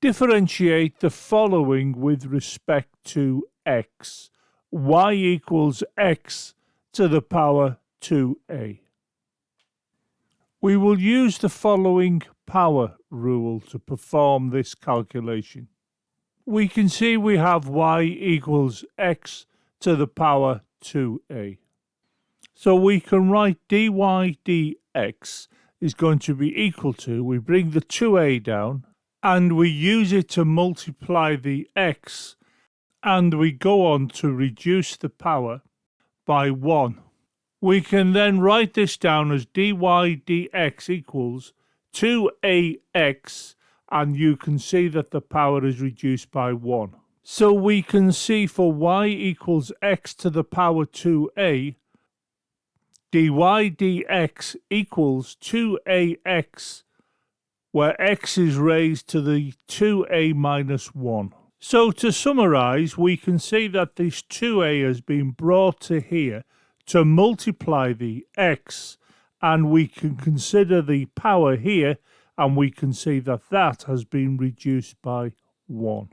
Differentiate the following with respect to x. Y equals x to the power 2a. We will use the following power rule to perform this calculation. We can see we have y equals x to the power 2a. So we can write dy dx is going to be equal to, we bring the 2a down and we use it to multiply the x, and we go on to reduce the power by 1. We can then write this down as dy dx equals 2ax, and you can see that the power is reduced by 1. So we can see for y equals x to the power 2a, dy dx equals 2ax, where x is raised to the 2a minus 1. So to summarize, we can see that this 2a has been brought to here to multiply the x, and we can consider the power here, and we can see that that has been reduced by 1.